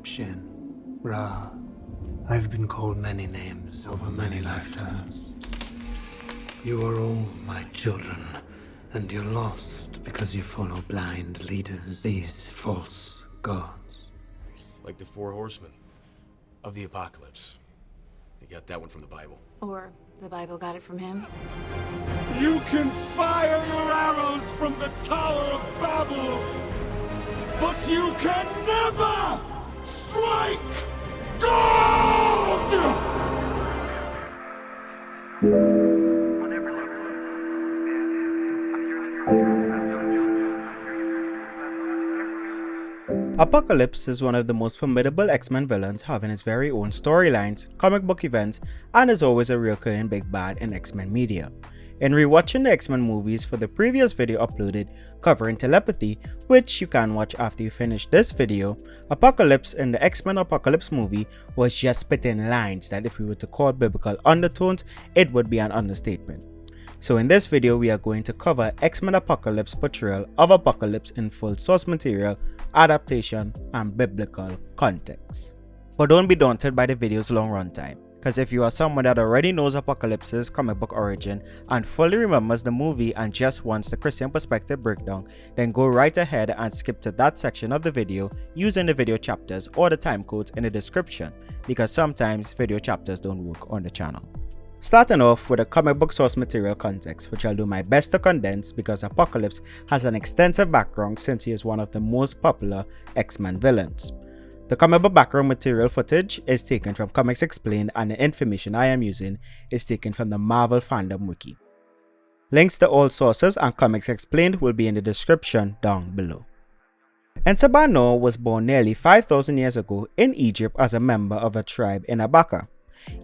Shin, Ra. I've been called many names over many lifetimes. You are all my children, and you're lost because you follow blind leaders, these false gods. Like the four horsemen of the apocalypse. You got that one from the Bible. Or the Bible got it from him. You can fire your arrows from the Tower of Babel, but you can never strike gold! Apocalypse is one of the most formidable X-Men villains, having his very own storylines, comic book events, and is always a recurring big bad in X-Men media. In rewatching the X-Men movies for the previous video uploaded covering telepathy, which you can watch after you finish this video, Apocalypse in the X-Men Apocalypse movie was just spitting lines that if we were to call biblical undertones, it would be an understatement. So in this video we are going to cover X-Men Apocalypse portrayal of Apocalypse in full source material, adaptation, and biblical context. But don't be daunted by the video's long runtime, because if you are someone that already knows Apocalypse's comic book origin and fully remembers the movie and just wants the Christian perspective breakdown, then go right ahead and skip to that section of the video using the video chapters or the time codes in the description, because sometimes video chapters don't work on the channel. Starting off with a comic book source material context, which I'll do my best to condense because Apocalypse has an extensive background since he is one of the most popular X-Men villains. The comic book background material footage is taken from Comics Explained, and the information I am using is taken from the Marvel Fandom Wiki. Links to all sources and Comics Explained will be in the description down below. Ensabano was born nearly 5,000 years ago in Egypt as a member of a tribe in Abaka.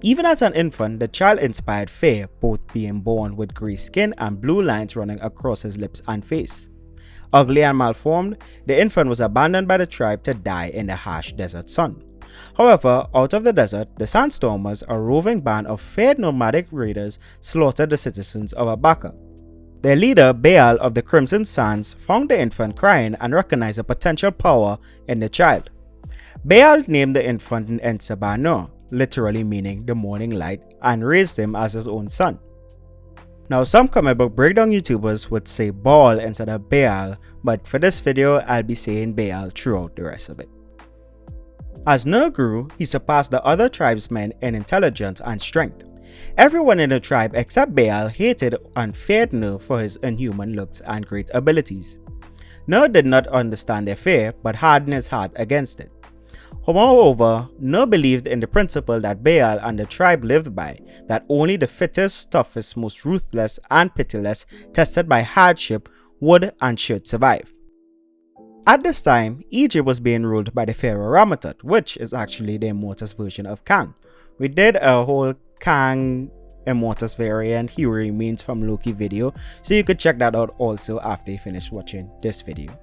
Even as an infant, the child inspired fear, both being born with grey skin and blue lines running across his lips and face. Ugly and malformed, the infant was abandoned by the tribe to die in the harsh desert sun. However, out of the desert, the Sandstormers, a roving band of feared nomadic raiders, slaughtered the citizens of Abaka. Their leader, Baal of the Crimson Sands, found the infant crying and recognized the potential power in the child. Baal named the infant Ensabano, literally meaning the morning light, and raised him as his own son. Now some comic book breakdown YouTubers would say Baal instead of Baal, but for this video I'll be saying Baal throughout the rest of it. As Nur grew, he surpassed the other tribesmen in intelligence and strength. Everyone in the tribe except Baal hated and feared Nur for his inhuman looks and great abilities. Nur did not understand their fear, but hardened his heart against it. Moreover, Nur believed in the principle that Baal and the tribe lived by, that only the fittest, toughest, most ruthless, and pitiless, tested by hardship, would and should survive. At this time, Egypt was being ruled by the pharaoh Ramatut, which is actually the Immortus version of Kang. We did a whole Kang Immortus variant he remains from Loki video, so you could check that out also after you finish watching this video.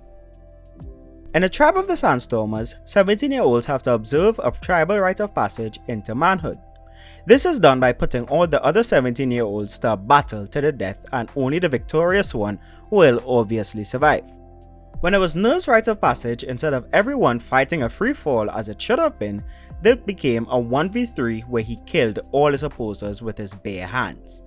In the tribe of the Sandstormers, 17-year-olds have to observe a tribal rite of passage into manhood. This is done by putting all the other 17-year-olds to a battle to the death, and only the victorious one will obviously survive. When it was Nur's rite of passage, instead of everyone fighting a free-fall as it should have been, it became a 1v3 where he killed all his opposers with his bare hands.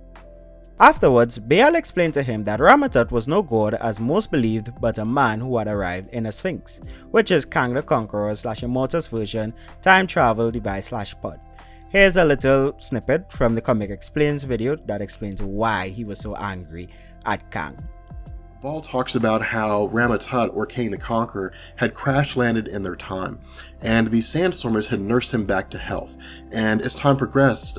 Afterwards, Baal explained to him that Ramatut was no god as most believed, but a man who had arrived in a Sphinx, which is Kang the Conqueror / Immortus version time travel device / pod. Here's a little snippet from the Comic Explains video that explains why he was so angry at Kang. Baal talks about how Ramatut, or King the Conqueror, had crash landed in their time, and the Sandstormers had nursed him back to health, and as time progressed,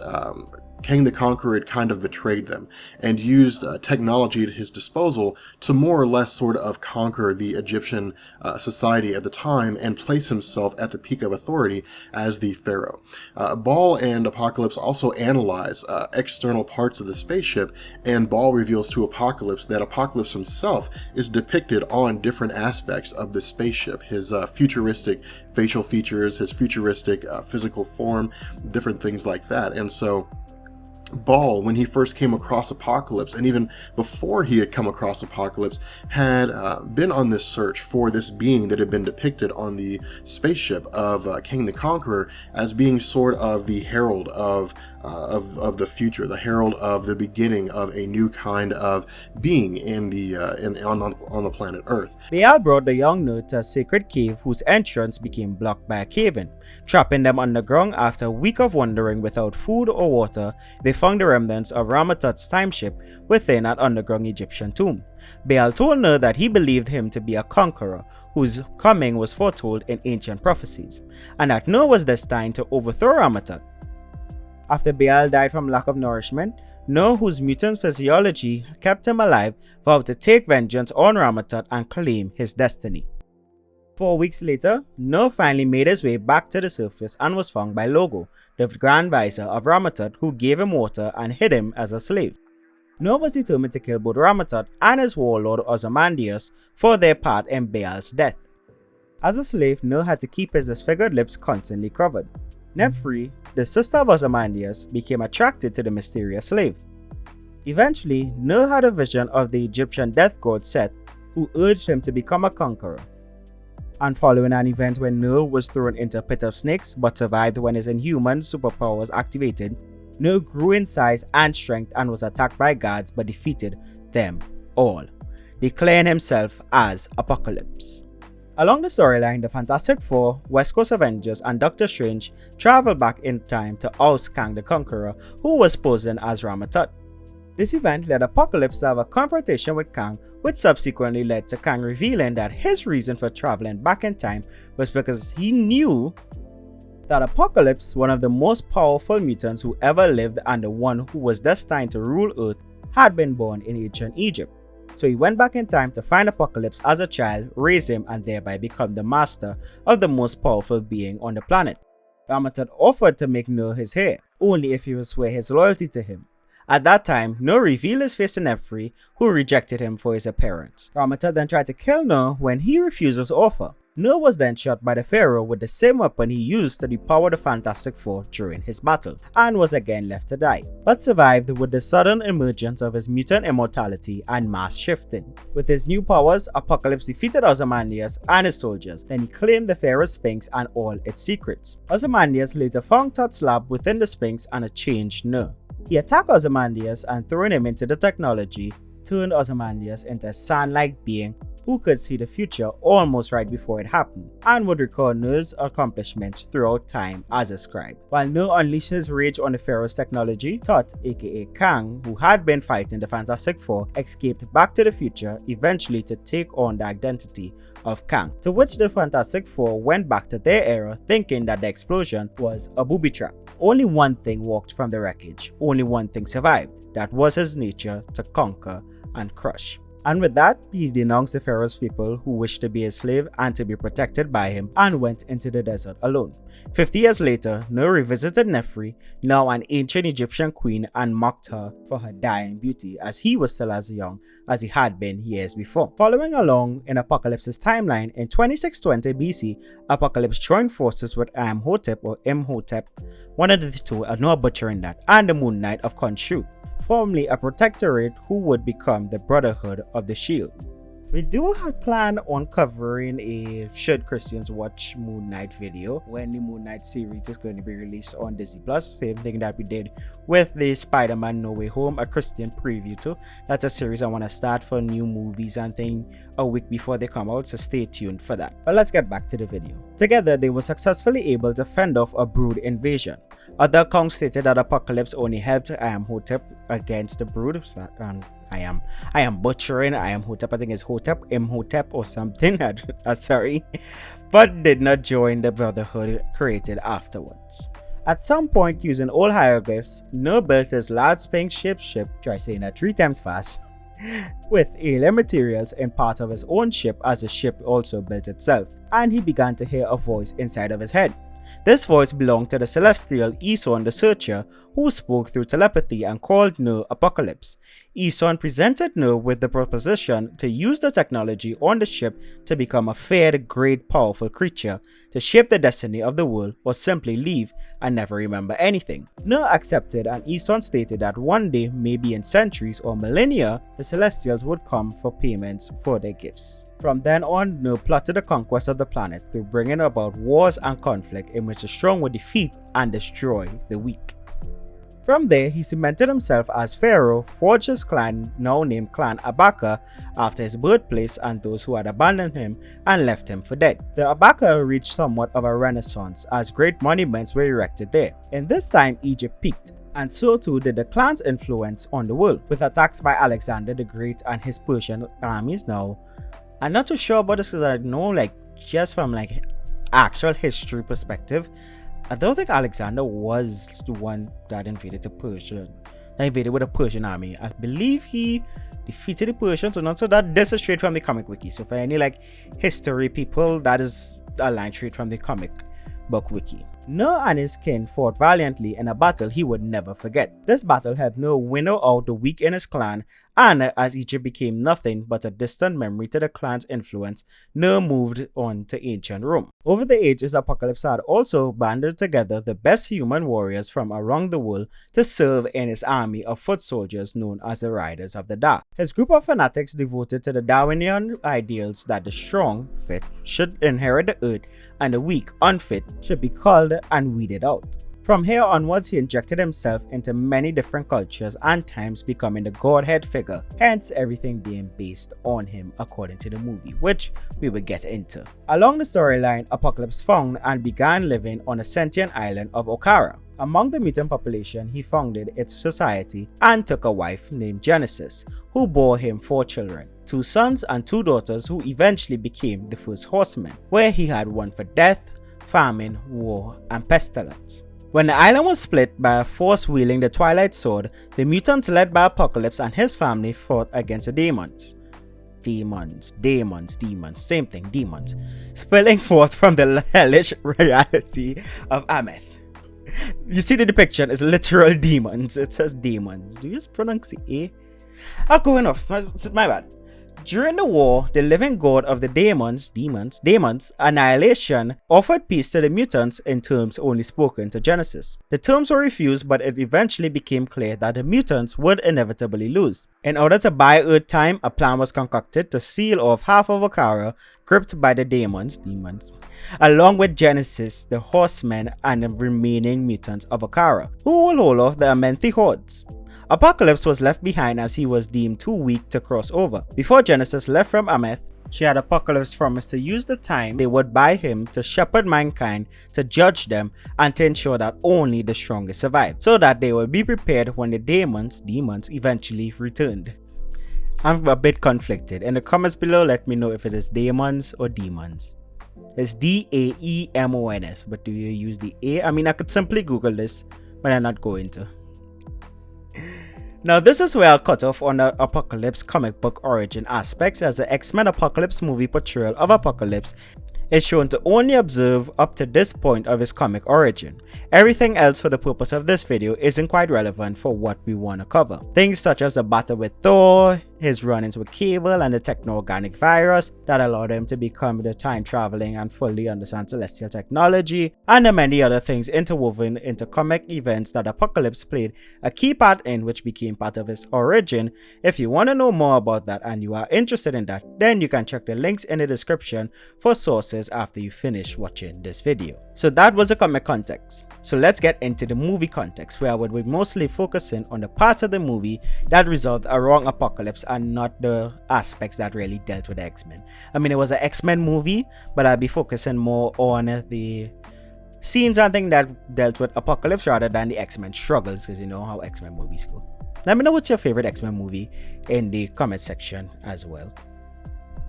King the Conqueror had kind of betrayed them and used technology at his disposal to more or less sort of conquer the Egyptian society at the time and place himself at the peak of authority as the pharaoh. Baal and Apocalypse also analyze external parts of the spaceship, and Baal reveals to Apocalypse that Apocalypse himself is depicted on different aspects of the spaceship. His futuristic facial features, his futuristic physical form, different things like that. And so Baal, when he first came across Apocalypse, and even before he had come across Apocalypse, had been on this search for this being that had been depicted on the spaceship of King the Conqueror as being sort of the herald of the future, the herald of the beginning of a new kind of being on the planet Earth. Baal brought the young nerd to a sacred cave whose entrance became blocked by a cave-in. Trapping them underground after a week of wandering without food or water, they found the remnants of Ramatut's time ship within an underground Egyptian tomb. Baal told Ner that he believed him to be a conqueror whose coming was foretold in ancient prophecies, and that Ner was destined to overthrow Ramatut. After Baal died from lack of nourishment, Ner, whose mutant physiology kept him alive, vowed to take vengeance on Ramatut and claim his destiny. 4 weeks later, Ner finally made his way back to the surface and was found by Logo, the Grand Vizier of Ramatut, who gave him water and hid him as a slave. Ner was determined to kill both Ramatut and his warlord Ozymandias for their part in Baal's death. As a slave, Ner had to keep his disfigured lips constantly covered. Nephri, the sister of Ozymandias, became attracted to the mysterious slave. Eventually, Ner had a vision of the Egyptian death god Set, who urged him to become a conqueror. And following an event when Ner was thrown into a pit of snakes but survived when his inhuman superpower was activated, Ner grew in size and strength and was attacked by guards but defeated them all, declaring himself as Apocalypse. Along the storyline, the Fantastic Four, West Coast Avengers, and Doctor Strange travel back in time to oust Kang the Conqueror, who was posing as Ramatut. This event led Apocalypse to have a confrontation with Kang, which subsequently led to Kang revealing that his reason for traveling back in time was because he knew that Apocalypse, one of the most powerful mutants who ever lived and the one who was destined to rule Earth, had been born in ancient Egypt. So he went back in time to find Apocalypse as a child, raise him, and thereby become the master of the most powerful being on the planet. Ramatut offered to make Ner his heir, only if he would swear his loyalty to him. At that time, Ner revealed his face to Nephri, who rejected him for his appearance. Ramatut then tried to kill Ner when he refused his offer. Ner was then shot by the Pharaoh with the same weapon he used to depower the Fantastic Four during his battle, and was again left to die, but survived with the sudden emergence of his mutant immortality and mass shifting. With his new powers, Apocalypse defeated Ozymandias and his soldiers, then he claimed the Pharaoh's Sphinx and all its secrets. Ozymandias later found Tut's lab within the Sphinx and changed Ner. He attacked Ozymandias and throwing him into the technology, turned Ozymandias into a sand-like being who could see the future almost right before it happened, and would record Ner's accomplishments throughout time as a scribe. While Ner unleashed his rage on the Pharaoh's technology, Tut, aka Kang, who had been fighting the Fantastic Four, escaped back to the future, eventually to take on the identity of Kang, to which the Fantastic Four went back to their era thinking that the explosion was a booby trap. Only one thing walked from the wreckage, only one thing survived, that was his nature to conquer and crush. And with that, he denounced the Pharaoh's people who wished to be his slave and to be protected by him, and went into the desert alone. 50 years later, Ner revisited Nephri, now an ancient Egyptian queen, and mocked her for her dying beauty, as he was still as young as he had been years before. Following along in Apocalypse's timeline, in 2620 BC, Apocalypse joined forces with Imhotep or Imhotep, one of the two, I'm not butchering that, and the Moon Knight of Khonshu, formerly a protectorate who would become the Brotherhood of the Shield. We do plan on covering a Should Christians Watch Moon Knight video when the Moon Knight series is going to be released on Disney+. Same thing that we did with the Spider-Man No Way Home, a Christian preview too. That's a series I want to start for new movies and things a week before they come out, so stay tuned for that. But let's get back to the video. Together, they were successfully able to fend off a Brood invasion. Other accounts stated that Apocalypse only helped Imhotep against the Brood. I am butchering Imhotep. I think it's Imhotep or something. Sorry, but did not join the Brotherhood created afterwards. At some point, using old hieroglyphs, Ner built his large Sphinx-shaped ship, try saying that 3 times fast, with alien materials in part of his own ship as the ship also built itself, and he began to hear a voice inside of his head. This voice belonged to the celestial Eson the Searcher, who spoke through telepathy and called No Apocalypse. Eson presented No with the proposition to use the technology on the ship to become a feared, great, powerful creature, to shape the destiny of the world, or simply leave and never remember anything. No accepted, and Eson stated that one day, maybe in centuries or millennia, the Celestials would come for payments for their gifts. From then on, No plotted the conquest of the planet through bringing about wars and conflict in which the strong would defeat and destroy the weak. From there, he cemented himself as Pharaoh, forged his clan, now named Clan Abaka, after his birthplace and those who had abandoned him and left him for dead. The Abaka reached somewhat of a renaissance as great monuments were erected there. In this time, Egypt peaked, and so too did the clan's influence on the world, with attacks by Alexander the Great and his Persian armies. Now, I'm not too sure about this because I know, just from actual history perspective, I don't think Alexander was the one that invaded with a Persian army. I believe he defeated the Persians or not. So this is straight from the comic wiki. So for any history people, that is a line straight from the comic book wiki. No and his kin fought valiantly in a battle he would never forget. This battle helped No winnow out the weak in his clan, and as Egypt became nothing but a distant memory to the clan's influence, No moved on to ancient Rome. Over the ages, Apocalypse had also banded together the best human warriors from around the world to serve in his army of foot soldiers known as the Riders of the Dark. His group of fanatics devoted to the Darwinian ideals that the strong, fit, should inherit the earth and the weak, unfit, should be culled and weeded out. From here onwards, he injected himself into many different cultures and times, becoming the Godhead figure, hence everything being based on him according to the movie, which we will get into. Along the storyline, Apocalypse found and began living on a sentient island of Okara. Among the mutant population, he founded its society and took a wife named Genesis, who bore him 4 children, 2 sons and 2 daughters, who eventually became the first horsemen, where he had one for death, famine, war, and pestilence. When the island was split by a force wielding the Twilight Sword, the mutants led by Apocalypse and his family fought against the demons. Demons, same thing, demons, spilling forth from the hellish reality of Ameth. You see the depiction is literal demons. It says demons. Do you just pronounce the A? I'm going off. My bad. During the war, the living god of the demons, Annihilation, offered peace to the mutants in terms only spoken to Genesis. The terms were refused, but it eventually became clear that the mutants would inevitably lose. In order to buy Earth time, a plan was concocted to seal off half of Okara, gripped by the demons, along with Genesis, the horsemen, and the remaining mutants of Okara, who will hold off the Amenthi hordes. Apocalypse was left behind as he was deemed too weak to cross over. Before Genesis left from Ameth, she had Apocalypse promise to use the time they would buy him to shepherd mankind, to judge them, and to ensure that only the strongest survived, so that they would be prepared when the demons eventually returned. I'm a bit conflicted. In the comments below, let me know if it is demons or demons. It's Daemons, but do you use the A? I mean, I could simply Google this, but I'm not going to. Now this is where I'll cut off on the Apocalypse comic book origin aspects, as the X-Men Apocalypse movie portrayal of Apocalypse is shown to only observe up to this point of his comic origin. Everything else for the purpose of this video isn't quite relevant for what we want to cover. Things such as the battle with Thor, his run-ins with Cable and the techno-organic virus that allowed him to become the time-traveling and fully understand celestial technology, and the many other things interwoven into comic events that Apocalypse played a key part in, which became part of his origin. If you want to know more about that and you are interested in that, then you can check the links in the description for sources after you finish watching this video. So that was the comic context. So let's get into the movie context, where I would be mostly focusing on the parts of the movie that resolved around Apocalypse and not the aspects that really dealt with the X-Men. I mean, it was an X-Men movie, but I'll be focusing more on the scenes and things that dealt with Apocalypse rather than the X-Men struggles, because you know how X-Men movies go. Let me know what's your favorite X-Men movie in the comment section as well.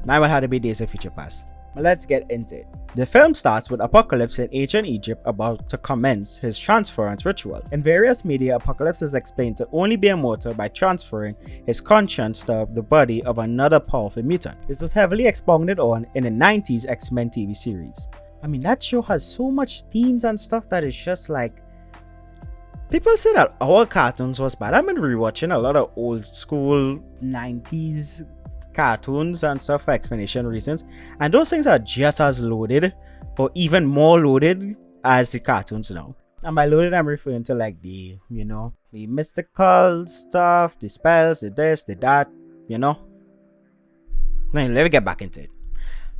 Now will have to be Days of Future Past. Let's get into it. The film starts with Apocalypse in ancient Egypt about to commence his transference ritual. In various media, Apocalypse is explained to only be immortal by transferring his conscience to the body of another powerful mutant. This was heavily expounded on in the 90s X-Men TV series. I mean, that show has so much themes and stuff that is just like, people say that all cartoons was bad. I've been rewatching a lot of old school 90s cartoons and stuff for explanation reasons, and those things are just as loaded or even more loaded as the cartoons now. And by loaded, I'm referring to like the mystical stuff, the spells, the this, the that, Now let me get back into it.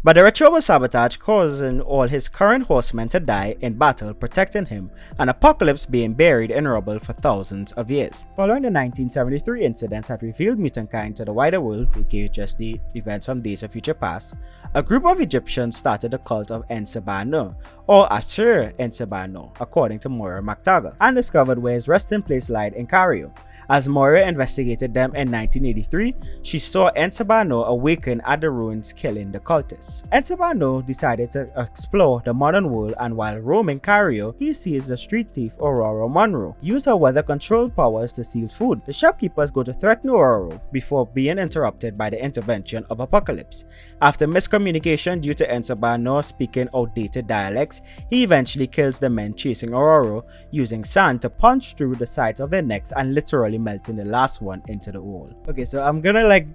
But the ritual was sabotaged, causing all his current horsemen to die in battle protecting him, and Apocalypse being buried in rubble for thousands of years. Following the 1973 incidents that revealed mutantkind to the wider world, aka just the events from Days of Future Past, a group of Egyptians started the cult of Ensabano, or Ashur Ensabano, according to Moira MacTaggart, and discovered where his resting place lied in Cairo. As Moira investigated them in 1983, she saw Ensabano awaken at the ruins, killing the cultists. Ensabano decided to explore the modern world, and while roaming Cairo, he sees the street thief Aurora Monroe use her weather-controlled powers to steal food. The shopkeepers go to threaten Aurora before being interrupted by the intervention of Apocalypse. After miscommunication due to Ensabano speaking outdated dialects, he eventually kills the men chasing Aurora, using sand to punch through the sides of their necks and literally melting the last one into the wall. Okay, so I'm gonna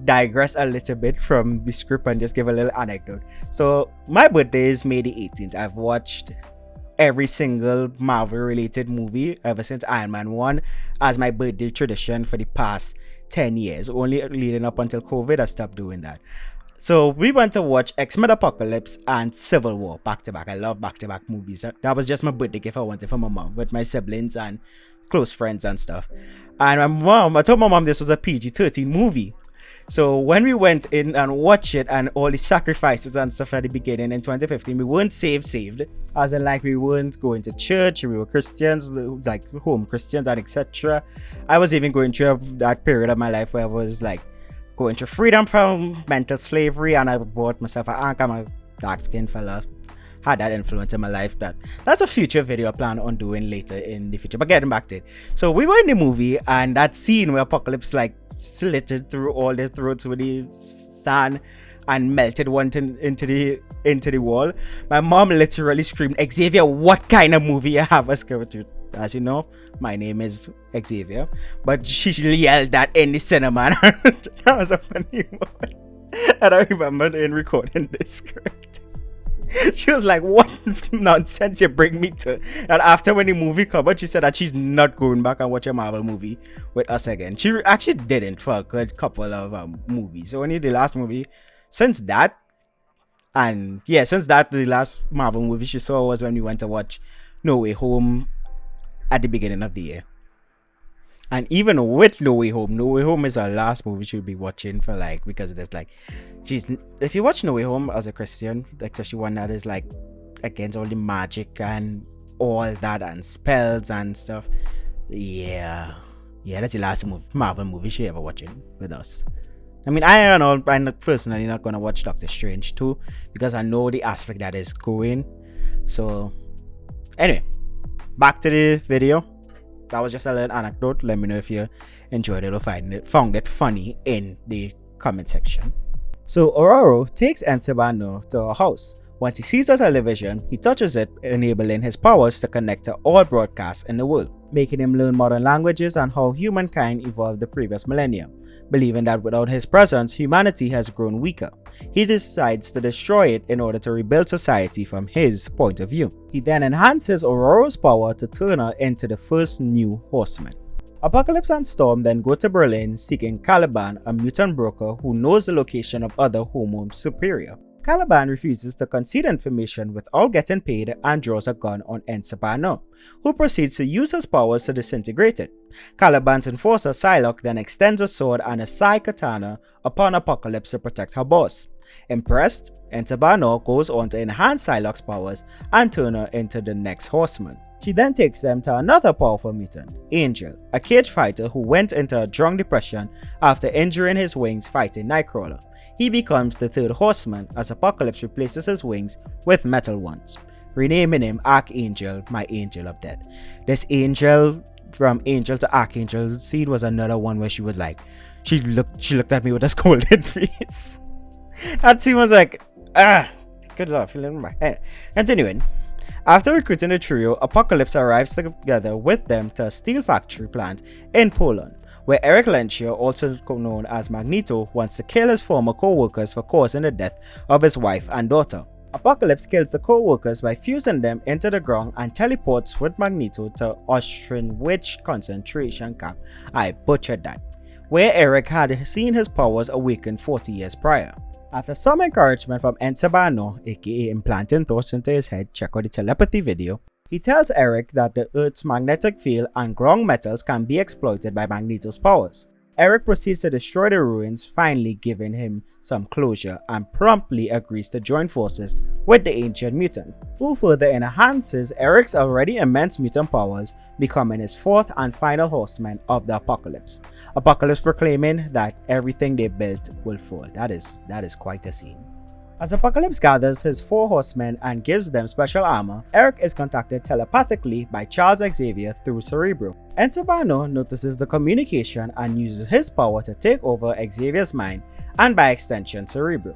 digress a little bit from the script and just give a little anecdote. So my birthday is May the 18th. I've watched every single Marvel related movie ever since Iron Man 1 as my birthday tradition for the past 10 years. Only leading up until COVID, I stopped doing that. So we went to watch X-Men Apocalypse and Civil War back to back. I love back to back movies. That was just my birthday gift I wanted for my mom with my siblings and close friends and stuff. And I told my mom this was a PG-13 movie. So when we went in and watched it and all the sacrifices and stuff at the beginning in 2015, we weren't saved. As in we weren't going to church, we were Christians, home Christians and etc. I was even going through that period of my life where I was going through freedom from mental slavery, and I bought myself an anchor. I'm a dark skinned fella. Had that influence in my life. That's a future video I plan on doing later in the future. But getting back to it. So we were in the movie, and that scene where Apocalypse slitted through all their throats with the sand and melted one into the wall. My mom literally screamed, "Xavier, what kind of movie you have us go to?" As you know, my name is Xavier, but she yelled that in the cinema. That was a funny moment. And I remember in recording this script, she was like, "What nonsense you bring me to?" And after when the movie covered, she said that she's not going back and watch a Marvel movie with us again. She actually didn't for a good couple of movies. So only the last movie since that, the last Marvel movie she saw was when we went to watch No Way Home at the beginning of the year. And even with No Way Home is our last movie she'll be watching for because there's if you watch No Way Home as a Christian, especially one that is against all the magic and all that and spells and stuff, yeah, that's the last Marvel movie she ever watching with us. I mean, I don't know, I'm personally not gonna watch Doctor Strange 2 because I know the aspect that is going. So anyway, back to the video. That was just a little anecdote. Let me know if you enjoyed it or found it funny in the comment section. So Aurora takes Ensabano to her house. Once he sees the television, he touches it, enabling his powers to connect to all broadcasts in the world, making him learn modern languages and how humankind evolved the previous millennium. Believing that without his presence, humanity has grown weaker, he decides to destroy it in order to rebuild society from his point of view. He then enhances Aurora's power to turn her into the first new horseman. Apocalypse and Storm then go to Berlin seeking Caliban, a mutant broker who knows the location of other Homo Superior. Caliban refuses to concede information without getting paid and draws a gun on Ensabano, who proceeds to use his powers to disintegrate it. Caliban's enforcer Psylocke then extends a sword and a Psy katana upon Apocalypse to protect her boss. Impressed, Ensabano goes on to enhance Psylocke's powers and turn her into the next horseman. She then takes them to another powerful mutant, Angel, a cage fighter who went into a drunk depression after injuring his wings fighting Nightcrawler. He becomes the third horseman as Apocalypse replaces his wings with metal ones, renaming him Archangel, my angel of death. This angel from Angel to Archangel scene was another one where she was she looked at me with a scolded face. That scene was Good Lord, feeling my head. Continuing. After recruiting the trio, Apocalypse arrives together with them to a steel factory plant in Poland, where Eric Lencher, also known as Magneto, wants to kill his former co-workers for causing the death of his wife and daughter. Apocalypse kills the co-workers by fusing them into the ground and teleports with Magneto to Auschwitz concentration camp. I butchered that. Where Eric had seen his powers awaken 40 years prior. After some encouragement from Ensabano, aka implanting thoughts into his head, check out the telepathy video, he tells Eric that the Earth's magnetic field and ground metals can be exploited by Magneto's powers. Eric proceeds to destroy the ruins, finally giving him some closure, and promptly agrees to join forces with the ancient mutant, who further enhances Eric's already immense mutant powers, becoming his fourth and final horseman of the Apocalypse. Apocalypse proclaiming that everything they built will fall. That is quite a scene. As Apocalypse gathers his 4 horsemen and gives them special armor, Eric is contacted telepathically by Charles Xavier through Cerebro. Entabano notices the communication and uses his power to take over Xavier's mind and by extension Cerebro.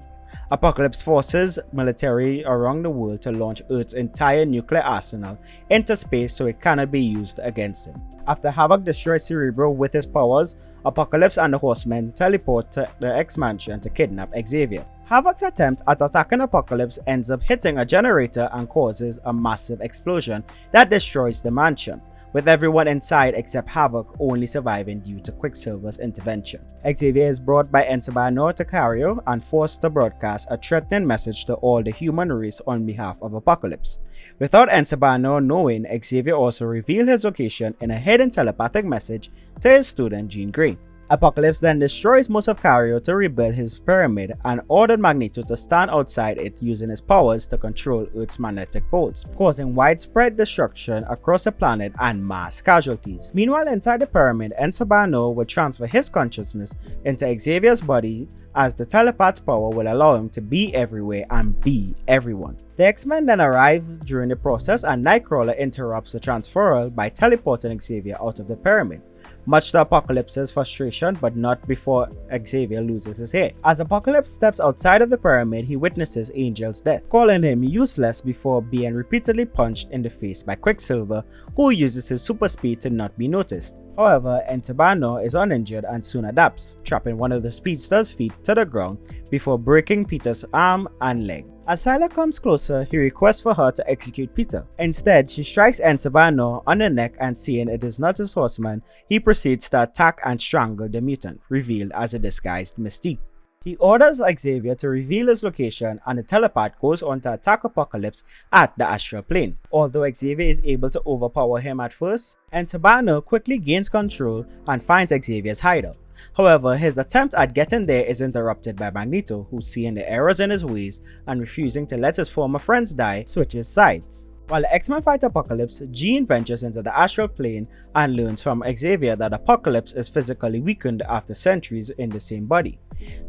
Apocalypse forces military around the world to launch Earth's entire nuclear arsenal into space so it cannot be used against him. After Havoc destroys Cerebro with his powers, Apocalypse and the Horsemen teleport to the X-Mansion to kidnap Xavier. Havoc's attempt at attacking Apocalypse ends up hitting a generator and causes a massive explosion that destroys the mansion, with everyone inside except Havoc only surviving due to Quicksilver's intervention. Xavier is brought by Ensabano to Cario and forced to broadcast a threatening message to all the human race on behalf of Apocalypse. Without Ensabano knowing, Xavier also revealed his location in a hidden telepathic message to his student Jean Grey. Apocalypse then destroys most of Cario to rebuild his pyramid and ordered Magneto to stand outside it using his powers to control Earth's magnetic poles, causing widespread destruction across the planet and mass casualties. Meanwhile, inside the pyramid, Ensabano will transfer his consciousness into Xavier's body, as the telepath's power will allow him to be everywhere and be everyone. The X-Men then arrive during the process, and Nightcrawler interrupts the transferal by teleporting Xavier out of the pyramid, much to Apocalypse's frustration, but not before Xavier loses his hair. As Apocalypse steps outside of the pyramid, he witnesses Angel's death, calling him useless before being repeatedly punched in the face by Quicksilver, who uses his super speed to not be noticed. However, Entabano is uninjured and soon adapts, trapping one of the speedster's feet to the ground before breaking Peter's arm and leg. As Scylla comes closer, he requests for her to execute Peter. Instead, she strikes Entabano on the neck, and seeing it is not his horseman, he proceeds to attack and strangle the mutant, revealed as a disguised Mystique. He orders Xavier to reveal his location, and the telepath goes on to attack Apocalypse at the astral plane. Although Xavier is able to overpower him at first, Entabano quickly gains control and finds Xavier's hideout. However, his attempt at getting there is interrupted by Magneto, who, seeing the errors in his ways and refusing to let his former friends die, switches sides. While the X-Men fight Apocalypse, Jean ventures into the astral plane and learns from Xavier that Apocalypse is physically weakened after centuries in the same body.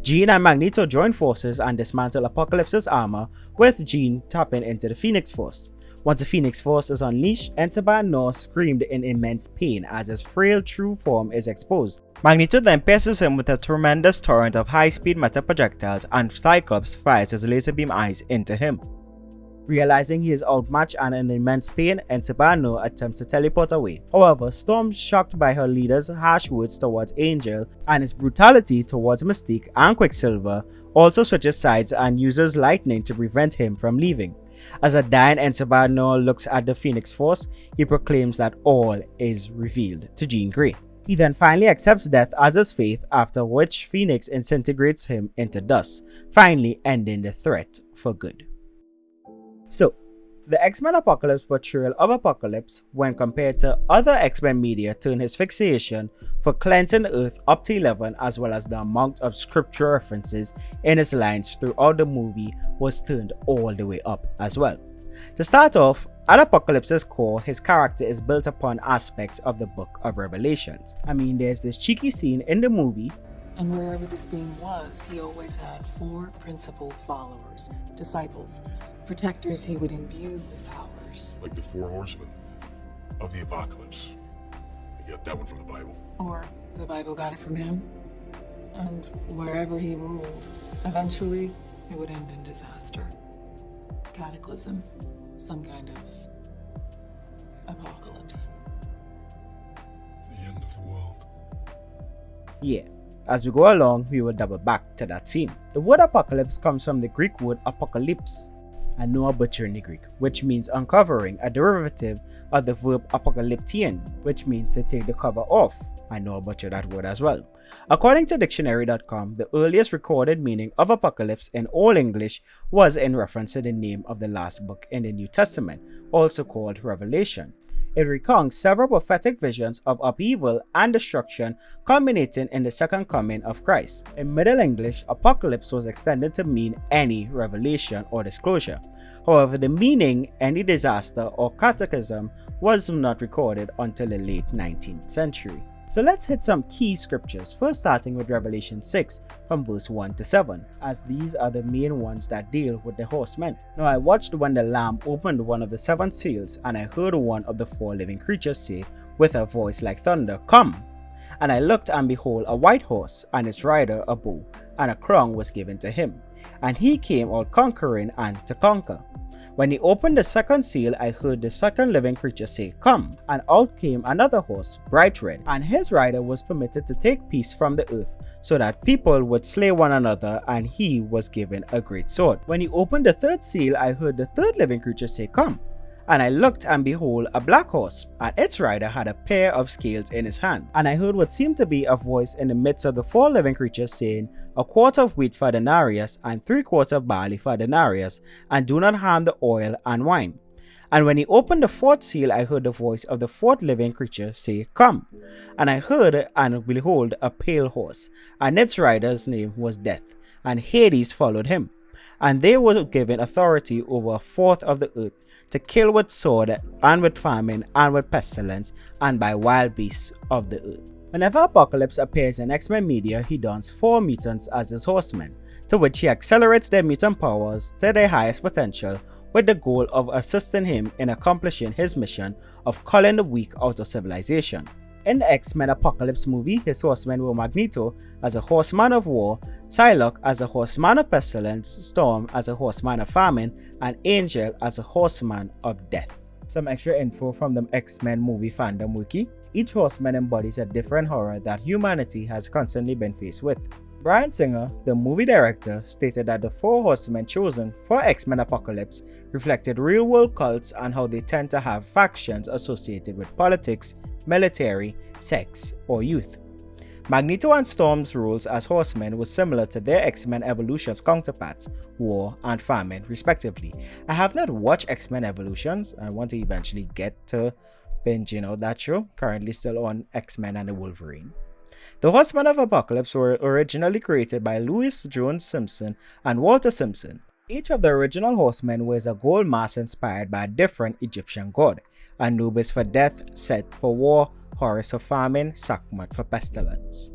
Jean and Magneto join forces and dismantle Apocalypse's armor, with Jean tapping into the Phoenix Force. Once the Phoenix Force is unleashed, Entabano screamed in immense pain as his frail true form is exposed. Magneto then pierces him with a tremendous torrent of high-speed metal projectiles, and Cyclops fires his laser beam eyes into him. Realizing he is outmatched and in immense pain, Entabano attempts to teleport away. However, Storm, shocked by her leader's harsh words towards Angel and his brutality towards Mystique and Quicksilver, also switches sides and uses lightning to prevent him from leaving. As a dying Entabano looks at the Phoenix Force, he proclaims that all is revealed to Jean Grey. He then finally accepts death as his fate, after which Phoenix disintegrates him into dust, finally ending the threat for good. So, the X-Men Apocalypse portrayal of Apocalypse, when compared to other X-Men media, turned his fixation for cleansing Earth up to 11, as well as the amount of scriptural references in his lines throughout the movie was turned all the way up as well. To start off, at Apocalypse's core, his character is built upon aspects of the Book of Revelations. I mean, there's this cheeky scene in the movie, and wherever this being was, he always had 4 principal followers, disciples, protectors he would imbue with powers. Like the 4 horsemen of the apocalypse. You got that one from the Bible. Or the Bible got it from him. And wherever he ruled, eventually it would end in disaster. cataclysm, some kind of apocalypse. The end of the world. Yeah, as we go along, we will double back to that scene. The word apocalypse comes from the Greek word apocalypse, and no butcher in the Greek, which means uncovering, a derivative of the verb apocalyptian, which means to take the cover off. I know a butcher that word as well. According to dictionary.com, the earliest recorded meaning of apocalypse in Old English was in reference to the name of the last book in the New Testament, also called Revelation. It recounts several prophetic visions of upheaval and destruction culminating in the second coming of Christ. In Middle English, apocalypse was extended to mean any revelation or disclosure. However, the meaning any disaster or cataclysm was not recorded until the late 19th century. So let's hit some key scriptures, first starting with Revelation 6 from verse 1 to 7, as these are the main ones that deal with the horsemen. Now I watched when the Lamb opened one of the 7 seals, and I heard one of the 4 living creatures say, with a voice like thunder, "Come!" And I looked, and behold, a white horse, and its rider a bow, and a crown was given to him. And he came out conquering and to conquer. When he opened the second seal, I heard the second living creature say, "Come!" And out came another horse, bright red, and his rider was permitted to take peace from the earth, so that people would slay one another, and he was given a great sword. When he opened the third seal, I heard the third living creature say, "Come!" And I looked, and behold, a black horse, and its rider had a pair of scales in his hand. And I heard what seemed to be a voice in the midst of the 4 living creatures saying, "A quart of wheat for a denarius, and 3/4 of barley for a denarius, and do not harm the oil and wine." And when he opened the 4th seal, I heard the voice of the 4th living creature say, "Come." And I heard, and behold, a pale horse, and its rider's name was Death, and Hades followed him. And they were given authority over 1/4 of the earth, to kill with sword, and with famine, and with pestilence, and by wild beasts of the earth. Whenever Apocalypse appears in X-Men media, he dons 4 mutants as his horsemen, to which he accelerates their mutant powers to their highest potential, with the goal of assisting him in accomplishing his mission of calling the weak out of civilization. In the X-Men Apocalypse movie, his horsemen were Magneto as a horseman of war, Psylocke as a horseman of pestilence, Storm as a horseman of famine, and Angel as a horseman of death. Some extra info from the X-Men movie fandom wiki. Each horseman embodies a different horror that humanity has constantly been faced with. Bryan Singer, the movie director, stated that the 4 horsemen chosen for X-Men Apocalypse reflected real-world cults and how they tend to have factions associated with politics, military, sex, or youth. Magneto and Storm's roles as horsemen were similar to their X-Men Evolutions counterparts, war and famine respectively. I have not watched X-Men Evolutions. I want to eventually get to binging out that show, currently still on X-Men and the Wolverine. The Horsemen of Apocalypse were originally created by Louis Jones Simpson and Walter Simpson. Each of the original horsemen wears a gold mask inspired by a different Egyptian god. Anubis for death, Set for war, Horus for famine, Sekhmet for pestilence.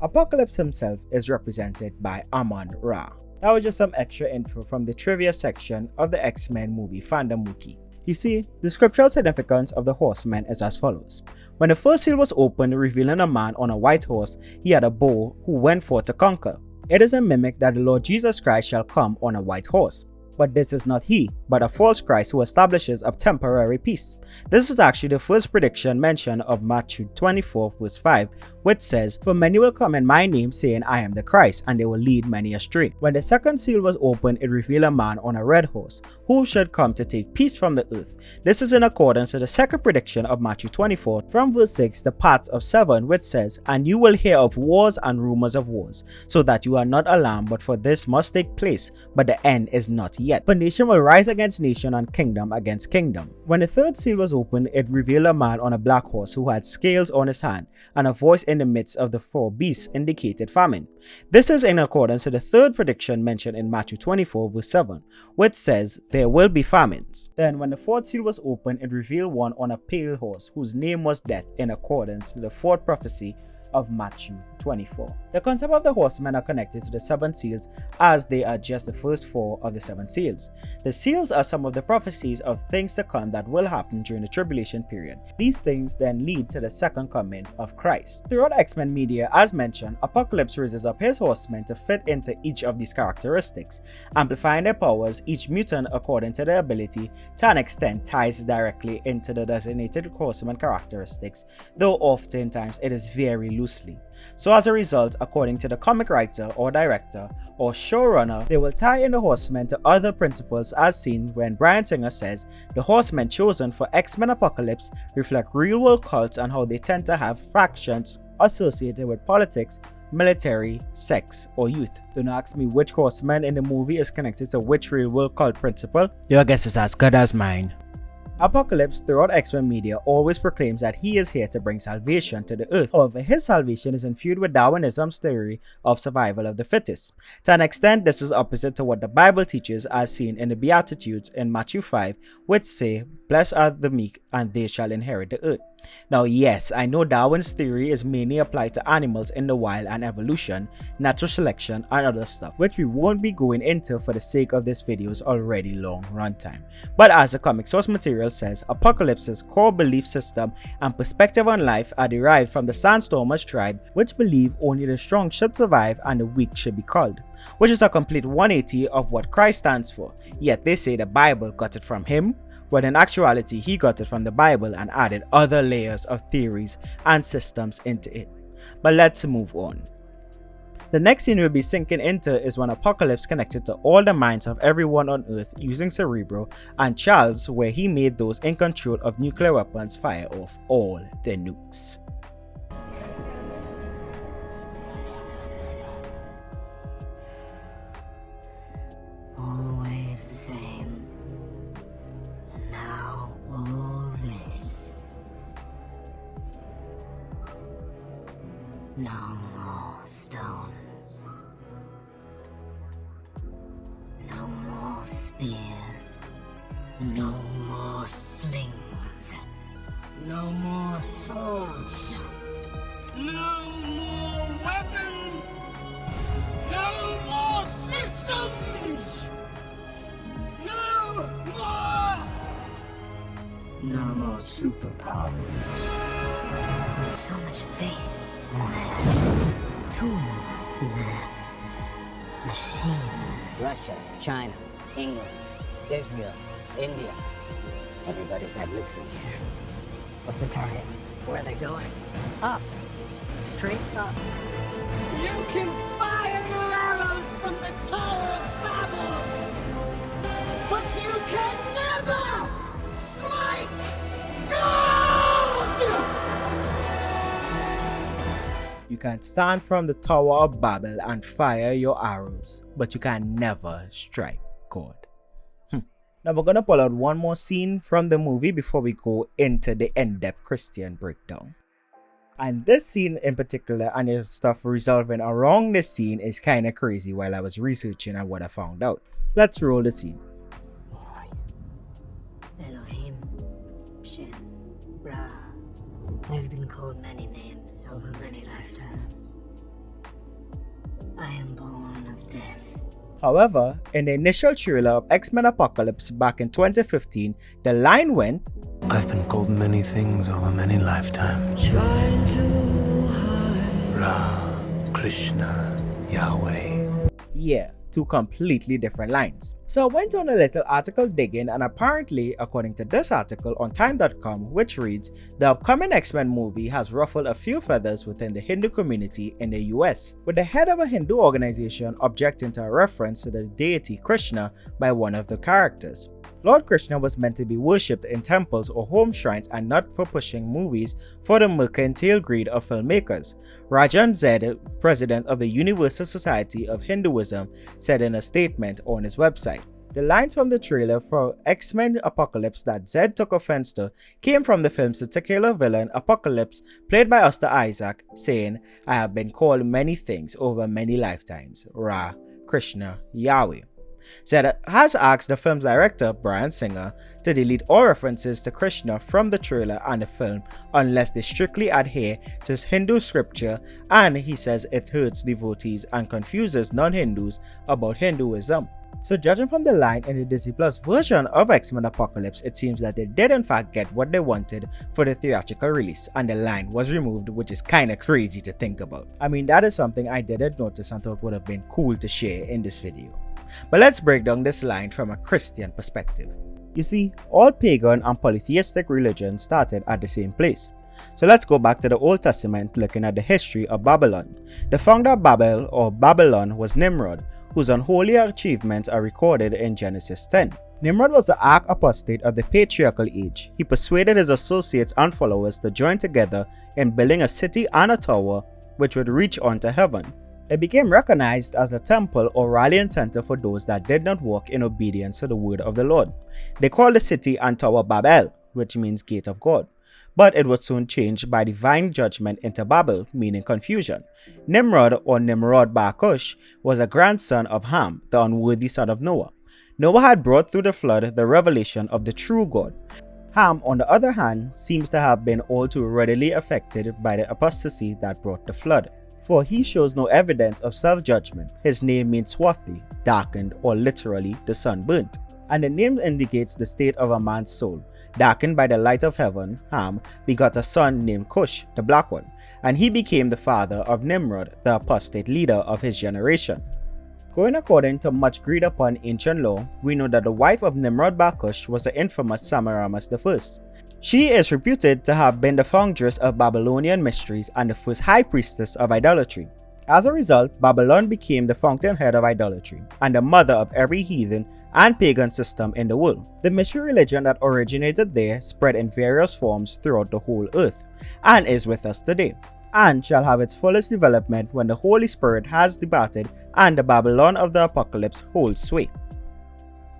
Apocalypse himself is represented by Amon-Ra. That was just some extra info from the trivia section of the X-Men movie fandom wiki. You see, the scriptural significance of the horsemen is as follows. When the first seal was opened, revealing a man on a white horse, he had a bow who went forth to conquer. It is a mimic that the Lord Jesus Christ shall come on a white horse. But this is not he, but a false Christ who establishes a temporary peace. This is actually the first prediction mentioned of Matthew 24 verse 5, which says, "For many will come in my name, saying, I am the Christ, and they will lead many astray." When the second seal was opened, it revealed a man on a red horse, who should come to take peace from the earth. This is in accordance to the second prediction of Matthew 24 from verse 6 to parts of 7, which says, "And you will hear of wars and rumors of wars, so that you are not alarmed, but for this must take place, but the end is not yet. For nation will rise against nation, and kingdom against kingdom." When the third seal was opened, it revealed a man on a black horse who had scales on his hand, and a voice in the midst of the 4 beasts indicated famine. This is in accordance to the third prediction mentioned in Matthew 24 verse 7, which says, "There will be famines." Then when the 4th seal was opened, it revealed one on a pale horse, whose name was Death, in accordance to the 4th prophecy of Matthew 24. The concept of the horsemen are connected to the 7 seals, as they are just the first 4 of the 7 seals. The seals are some of the prophecies of things to come that will happen during the tribulation period. These things then lead to the second coming of Christ. Throughout X-Men media, as mentioned, Apocalypse raises up his horsemen to fit into each of these characteristics, amplifying their powers, each mutant according to their ability, to an extent ties directly into the designated horseman characteristics, though oftentimes it is very loosely. So as a result, according to the comic writer or director or showrunner, they will tie in the horsemen to other principles, as seen when Bryan Singer says the horsemen chosen for X-Men Apocalypse reflect real-world cults and how they tend to have factions associated with politics, military, sex, or youth. Don't ask me which horseman in the movie is connected to which real-world cult principle. Your guess is as good as mine. Apocalypse throughout X-Men media always proclaims that he is here to bring salvation to the earth. However, his salvation is infused with Darwinism's theory of survival of the fittest. To an extent, this is opposite to what the Bible teaches, as seen in the Beatitudes in Matthew 5, which say, "Blessed are the meek, and they shall inherit the earth." Now yes, I know Darwin's theory is mainly applied to animals in the wild and evolution, natural selection and other stuff, which we won't be going into for the sake of this video's already long runtime. But as the comic source material says, Apocalypse's core belief system and perspective on life are derived from the Sandstormers tribe, which believe only the strong should survive and the weak should be culled, which is a complete 180 of what Christ stands for. Yet they say the Bible got it from him, when in actuality he got it from the Bible and added other layers of theories and systems into it. But let's move on. The next scene we'll be sinking into is when Apocalypse connected to all the minds of everyone on Earth using Cerebro and Charles, where he made those in control of nuclear weapons fire off all the nukes. Always the same. And now all this. No more stones. No more spears. No more slings. No more swords. No more weapons! No more systems! No more! No more superpowers. So much faith in there. Tools in there. Machines. Russia, China, England, Israel, India. Everybody's got nukes in here. What's the target? Where are they going? Up. Straight up. You can fire your arrows from the Tower of Babel, but you can never strike gold! You can stand from the Tower of Babel and fire your arrows, but you can never strike God. Now we're gonna pull out one more scene from the movie before we go into the in-depth Christian breakdown. And this scene in particular and the stuff resolving around this scene is kinda crazy while I was researching and what I found out. Let's roll the scene. Elohim, Shin, Ra. I've been called many names over many lifetimes. I am born of death. However, in the initial trailer of X-Men Apocalypse back in 2015, the line went, I've been called many things over many lifetimes. Trying to hide. Ra, Krishna, Yahweh. yeah, two completely different lines. So I went on a little article digging, and apparently, according to this article on time.com, which reads, the upcoming X-Men movie has ruffled a few feathers within the Hindu community in the US, with the head of a Hindu organization objecting to a reference to the deity Krishna by one of the characters. Lord Krishna was meant to be worshipped in temples or home shrines and not for pushing movies for the mercantile greed of filmmakers, Rajan Zed, president of the Universal Society of Hinduism, said in a statement on his website. The lines from the trailer for X-Men Apocalypse that Zed took offense to came from the film's titular villain Apocalypse, played by Oscar Isaac, saying, "I have been called many things over many lifetimes, Ra, Krishna, Yahweh." said has asked the film's director, Bryan Singer, to delete all references to Krishna from the trailer and the film unless they strictly adhere to Hindu scripture, and he says it hurts devotees and confuses non-Hindus about Hinduism. So judging from the line in the Disney Plus version of X-Men Apocalypse, it seems that they did in fact get what they wanted for the theatrical release, and the line was removed, which is kinda crazy to think about. I mean, that is something I didn't notice and thought would have been cool to share in this video. But let's break down this line from a Christian perspective. You see, all pagan and polytheistic religions started at the same place. So let's go back to the Old Testament, looking at the history of Babylon. The founder of Babel or Babylon was Nimrod, whose unholy achievements are recorded in Genesis 10. Nimrod was the arch apostate of the patriarchal age. He persuaded his associates and followers to join together in building a city and a tower which would reach onto heaven. It became recognized as a temple or rallying center for those that did not walk in obedience to the word of the Lord. They called the city and tower Babel, which means gate of God. But it was soon changed by divine judgment into Babel, meaning confusion. Nimrod or Nimrod Bar Cush was a grandson of Ham, the unworthy son of Noah. Noah had brought through the flood the revelation of the true God. Ham, on the other hand, seems to have been all too readily affected by the apostasy that brought the flood. For he shows no evidence of self-judgment. His name means swarthy, darkened, or literally the sun burnt. And the name indicates the state of a man's soul. Darkened by the light of heaven, Ham begot a son named Cush, the black one, and he became the father of Nimrod, the apostate leader of his generation. Going according to much agreed upon ancient law, we know that the wife of Nimrod Bar Cush was the infamous Semiramis I. She is reputed to have been the foundress of Babylonian mysteries and the first high priestess of idolatry. As a result, Babylon became the fountainhead of idolatry and the mother of every heathen and pagan system in the world. The mystery religion that originated there spread in various forms throughout the whole earth and is with us today, and shall have its fullest development when the Holy Spirit has departed and the Babylon of the Apocalypse holds sway.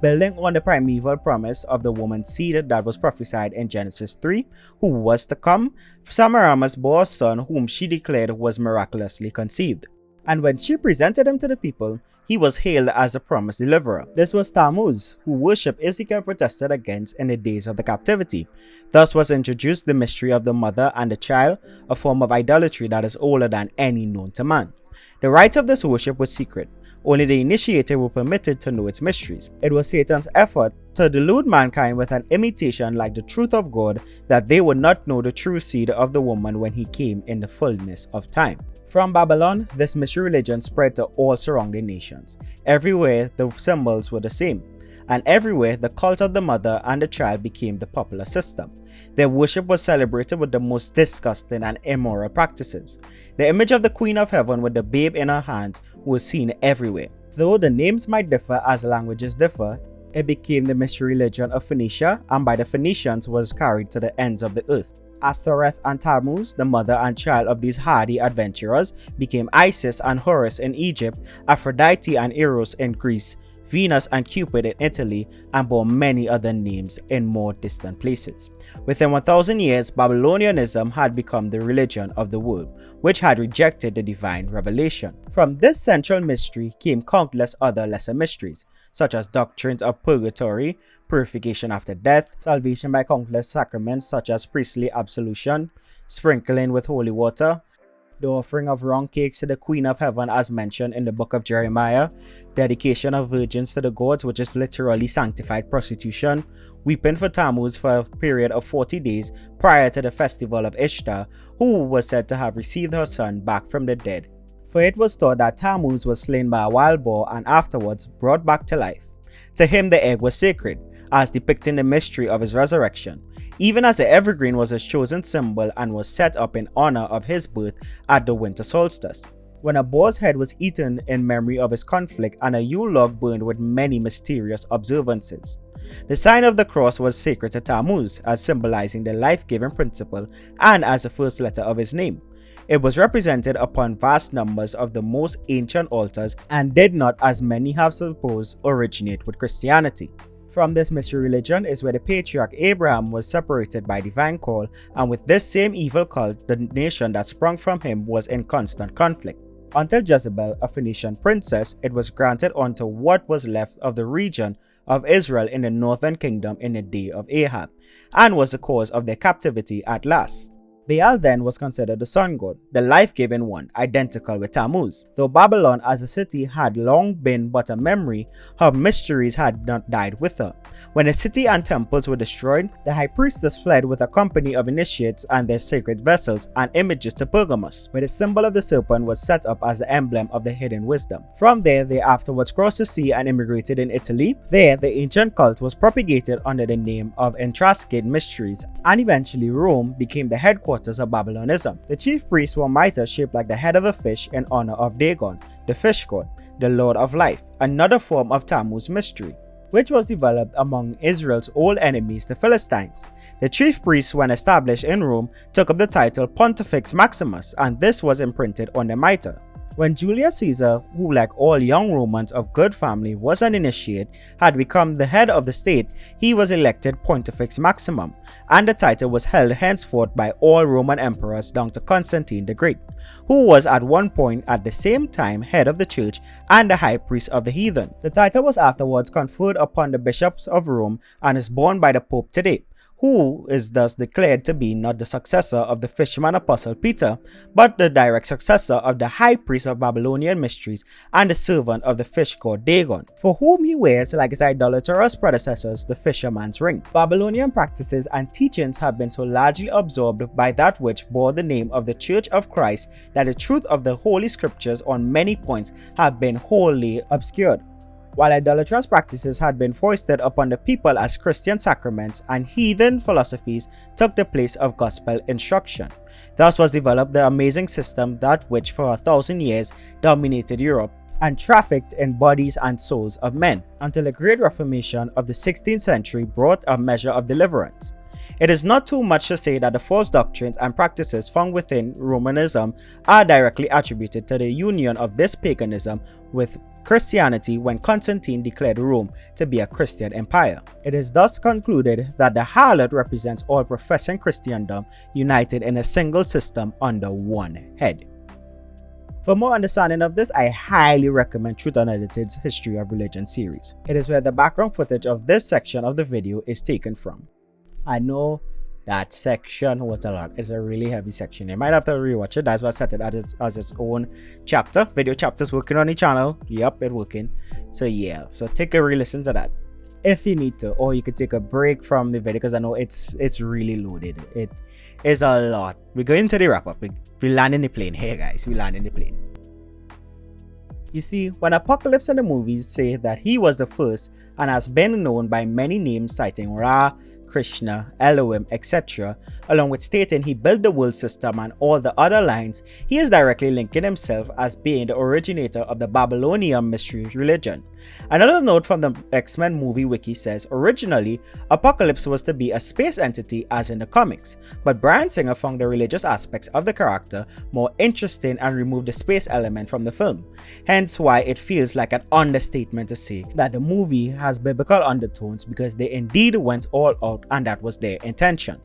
Building on the primeval promise of the woman's seed that was prophesied in Genesis 3, who was to come, Semiramis bore a son whom she declared was miraculously conceived. And when she presented him to the people, he was hailed as a promised deliverer. This was Tammuz, who worship Ezekiel protested against in the days of the captivity. Thus was introduced the mystery of the mother and the child, a form of idolatry that is older than any known to man. The rites of this worship was secret. Only the initiated were permitted to know its mysteries. It was Satan's effort to delude mankind with an imitation like the truth of God, that they would not know the true seed of the woman when he came in the fullness of time. From Babylon, this mystery religion spread to all surrounding nations. Everywhere the symbols were the same, and everywhere the cult of the mother and the child became the popular system. Their worship was celebrated with the most disgusting and immoral practices. The image of the Queen of Heaven with the babe in her hands was seen everywhere. Though the names might differ as languages differ, it became the mystery religion of Phoenicia, and by the Phoenicians was carried to the ends of the earth. Ashtoreth and Tammuz, the mother and child of these hardy adventurers, became Isis and Horus in Egypt, Aphrodite and Eros in Greece, Venus and Cupid in Italy, and bore many other names in more distant places. Within 1,000 years, Babylonianism had become the religion of the world, which had rejected the divine revelation. From this central mystery came countless other lesser mysteries, such as doctrines of purgatory, purification after death, salvation by countless sacraments such as priestly absolution, sprinkling with holy water, the offering of wrong cakes to the Queen of Heaven as mentioned in the book of Jeremiah, dedication of virgins to the gods, which is literally sanctified prostitution, weeping for Tammuz for a period of 40 days prior to the festival of Ishtar, who was said to have received her son back from the dead. For it was thought that Tammuz was slain by a wild boar and afterwards brought back to life. To him the egg was sacred, as depicting the mystery of his resurrection, even as the evergreen was his chosen symbol and was set up in honor of his birth at the winter solstice, when a boar's head was eaten in memory of his conflict and a Yule log burned with many mysterious observances. The sign of the cross was sacred to Tammuz, as symbolizing the life-giving principle and as the first letter of his name. It was represented upon vast numbers of the most ancient altars and did not, as many have supposed, originate with Christianity. From this mystery religion is where the patriarch Abraham was separated by divine call, and with this same evil cult, the nation that sprung from him was in constant conflict. Until Jezebel, a Phoenician princess, it was granted unto what was left of the region of Israel in the northern kingdom in the day of Ahab, and was the cause of their captivity at last. Baal then was considered the sun god, the life-giving one, identical with Tammuz. Though Babylon as a city had long been but a memory, her mysteries had not died with her. When the city and temples were destroyed, the high priestess fled with a company of initiates and their sacred vessels and images to Pergamos, where the symbol of the serpent was set up as the emblem of the hidden wisdom. From there, they afterwards crossed the sea and immigrated in Italy. There, the ancient cult was propagated under the name of Etruscan mysteries, and eventually Rome became the headquarters of Babylonism. The chief priests wore mitres shaped like the head of a fish in honor of Dagon, the fish god, the lord of life, another form of Tammuz mystery, which was developed among Israel's old enemies, the Philistines. The chief priests, when established in Rome, took up the title Pontifex Maximus, and this was imprinted on the mitre. When Julius Caesar, who like all young Romans of good family was an initiate, had become the head of the state, he was elected Pontifex Maximum, and the title was held henceforth by all Roman emperors down to Constantine the Great, who was at one point at the same time head of the church and the high priest of the heathen. The title was afterwards conferred upon the bishops of Rome and is borne by the Pope today, who is thus declared to be not the successor of the fisherman apostle Peter, but the direct successor of the high priest of Babylonian mysteries and the servant of the fish god Dagon, for whom he wears, like his idolatrous predecessors, the fisherman's ring. Babylonian practices and teachings have been so largely absorbed by that which bore the name of the Church of Christ that the truth of the Holy Scriptures on many points have been wholly obscured. While idolatrous practices had been foisted upon the people as Christian sacraments, and heathen philosophies took the place of gospel instruction. Thus was developed the amazing system that which for 1,000 years dominated Europe and trafficked in bodies and souls of men, until the Great Reformation of the 16th century brought a measure of deliverance. It is not too much to say that the false doctrines and practices found within Romanism are directly attributed to the union of this paganism with Christianity when Constantine declared Rome to be a Christian empire. It is thus concluded that the harlot represents all professing Christendom united in a single system under one head. For more understanding of this, I highly recommend Truth Unedited's History of Religion series. It is where the background footage of this section of the video is taken from. I know that section was a lot. It's a really heavy section. You might have to rewatch it. That's why I set it as its own chapter. Video chapters working on the channel. Yep, it's working. So yeah, so take a re-listen to that if you need to, or you could take a break from the video because I know it's really loaded. It is a lot. We're going to the wrap up. We land in the plane. Hey guys, we land in the plane. You see, when Apocalypse in the movies say that he was the first and has been known by many names citing Ra, Krishna, Elohim, etc., along with stating he built the world system and all the other lines, he is directly linking himself as being the originator of the Babylonian mystery religion. Another note from the X-Men movie wiki says originally Apocalypse was to be a space entity as in the comics, but Bryan Singer found the religious aspects of the character more interesting and removed the space element from the film, hence why it feels like an understatement to say that the movie has biblical undertones, because they indeed went all out and that was their intention.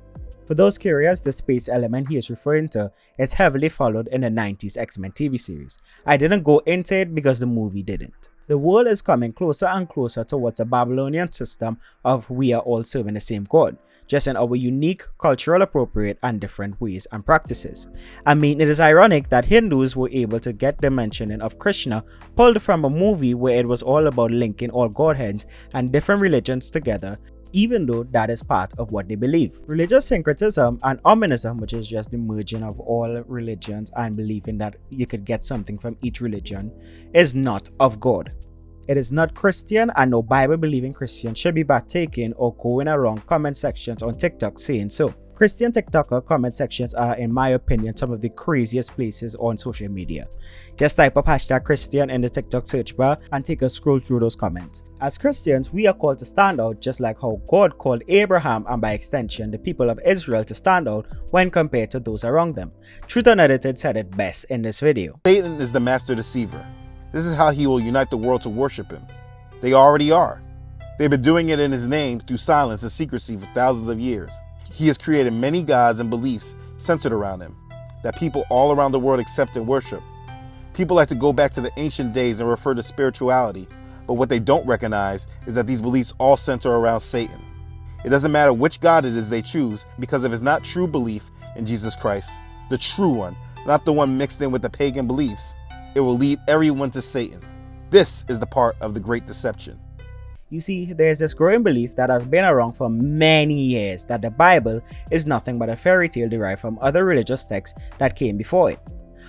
For those curious, the space element he is referring to is heavily followed in the 90s X-Men TV series. I didn't go into it because the movie didn't. The world is coming closer and closer towards a Babylonian system of we are all serving the same God, just in our unique, cultural appropriate and different ways and practices. I mean, it is ironic that Hindus were able to get the mentioning of Krishna pulled from a movie where it was all about linking all godheads and different religions together, even though that is part of what they believe. Religious syncretism and ominism, which is just the merging of all religions and believing that you could get something from each religion, is not of God. It is not Christian, and no Bible-believing Christian should be partaking or going around comment sections on TikTok saying so. Christian TikToker comment sections are, in my opinion, some of the craziest places on social media. Just type up #Christian in the TikTok search bar and take a scroll through those comments. As Christians, we are called to stand out just like how God called Abraham and by extension the people of Israel to stand out when compared to those around them. Truth Unedited said it best in this video. Satan is the master deceiver. This is how he will unite the world to worship him. They already are. They've been doing it in his name through silence and secrecy for thousands of years. He has created many gods and beliefs centered around him that people all around the world accept and worship. People like to go back to the ancient days and refer to spirituality, but what they don't recognize is that these beliefs all center around Satan. It doesn't matter which God it is they choose, because if it's not true belief in Jesus Christ, the true one, not the one mixed in with the pagan beliefs, it will lead everyone to Satan. This is the part of the great deception. You see, there's this growing belief that has been around for many years that the Bible is nothing but a fairy tale derived from other religious texts that came before it.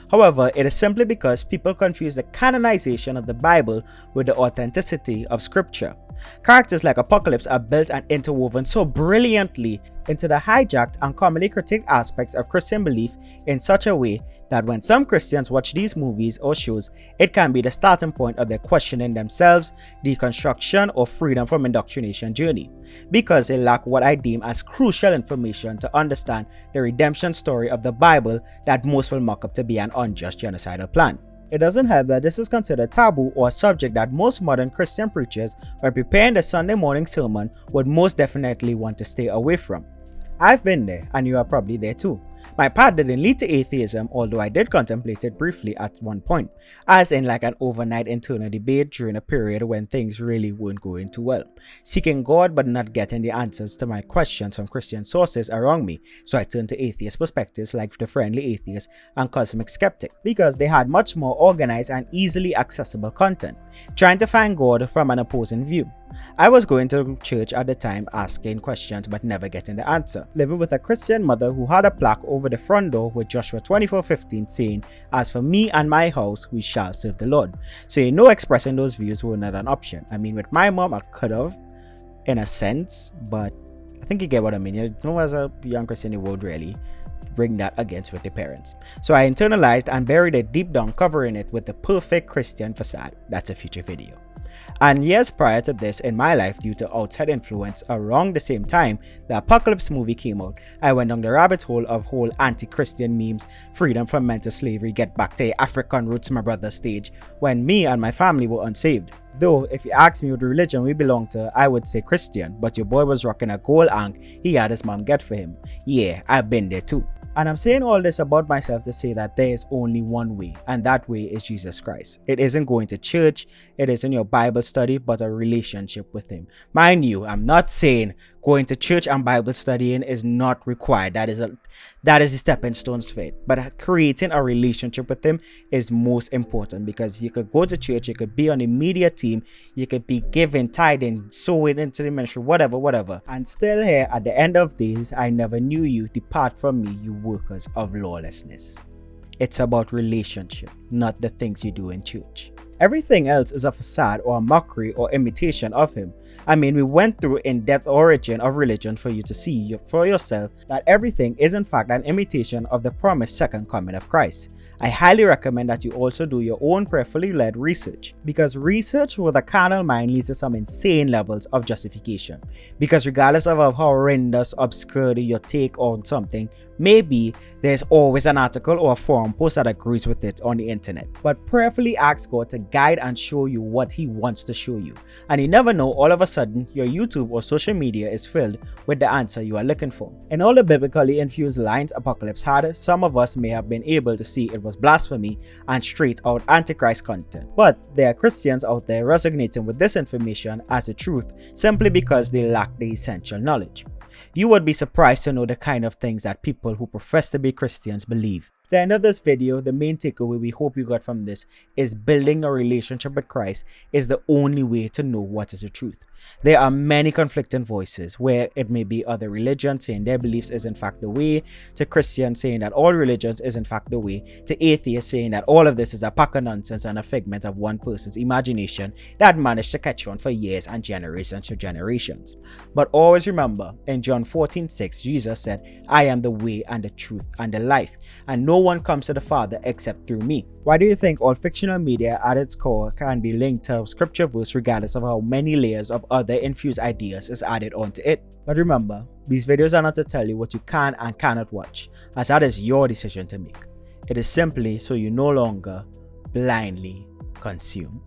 However, it is simply because people confuse the canonization of the Bible with the authenticity of Scripture. Characters like Apocalypse are built and interwoven so brilliantly into the hijacked and commonly critiqued aspects of Christian belief in such a way that when some Christians watch these movies or shows, it can be the starting point of their questioning themselves, deconstruction, or freedom from indoctrination journey, because they lack what I deem as crucial information to understand the redemption story of the Bible that most will mock up to be an unjust genocidal plan. It doesn't help that this is considered taboo or a subject that most modern Christian preachers, when preparing the Sunday morning sermon, would most definitely want to stay away from. I've been there, and you are probably there too. My path didn't lead to atheism, although I did contemplate it briefly at one point, as in like an overnight internal debate during a period when things really weren't going too well. Seeking God but not getting the answers to my questions from Christian sources around me, so I turned to atheist perspectives like The Friendly Atheist and Cosmic Skeptic, because they had much more organized and easily accessible content, trying to find God from an opposing view. I was going to church at the time, asking questions but never getting the answer, living with a Christian mother who had a plaque over the front door with Joshua 24:15 saying, "As for me and my house, we shall serve the Lord." So you know, expressing those views were not an option. I mean, with my mom I could have, in a sense, but I think you get what I mean. You know, as a young Christian you won't really bring that against with your parents. So I internalized and buried it deep down, covering it with the perfect Christian facade. That's a future video. And years prior to this in my life, due to outside influence, around the same time the Apocalypse movie came out, I went down the rabbit hole of whole anti-Christian memes, freedom from mental slavery, get back to your African roots my brother stage, when me and my family were unsaved. Though, if you ask me what religion we belong to, I would say Christian, but your boy was rocking a gold ankh he had his mom get for him. Yeah, I've been there too. And I'm saying all this about myself to say that there is only one way, and that way is Jesus Christ. It isn't going to church, it isn't your Bible study, but a relationship with Him. Mind you, I'm not saying going to church and Bible studying is not required. That is the stepping stones for it. But creating a relationship with Him is most important, because you could go to church, you could be on the media team, you could be giving, tithing, sowing into the ministry, whatever. And still here at the end of days, I never knew you. Depart from me, you workers of lawlessness. It's about relationship, not the things you do in church. Everything else is a facade or a mockery or imitation of Him. I mean, we went through in-depth origin of religion for you to see for yourself that everything is in fact an imitation of the promised second coming of Christ. I highly recommend that you also do your own prayerfully led research, because research with a carnal mind leads to some insane levels of justification. Because regardless of how horrendous, obscure your take on something may be, there's always an article or a forum post that agrees with it on the internet. But prayerfully ask God to guide and show you what He wants to show you. And you never know, all of a sudden your YouTube or social media is filled with the answer you are looking for. In all the biblically infused lines Apocalypse had, some of us may have been able to see it was blasphemy and straight out antichrist content. But there are Christians out there resonating with this information as the truth simply because they lack the essential knowledge. You would be surprised to know the kind of things that people who profess to be Christians believe. At the end of this video, the main takeaway we hope you got from this is building a relationship with Christ is the only way to know what is the truth. There are many conflicting voices, where it may be other religions saying their beliefs is in fact the way, to Christians saying that all religions is in fact the way, to atheists saying that all of this is a pack of nonsense and a figment of one person's imagination that managed to catch on for years and generations to generations. But always remember, in John 14:6, Jesus said, "I am the way and the truth and the life, and no one comes to the Father except through me." Why do you think all fictional media at its core can be linked to a scripture verse regardless of how many layers of other infused ideas is added onto it? But remember, these videos are not to tell you what you can and cannot watch, as that is your decision to make. It is simply so you no longer blindly consume.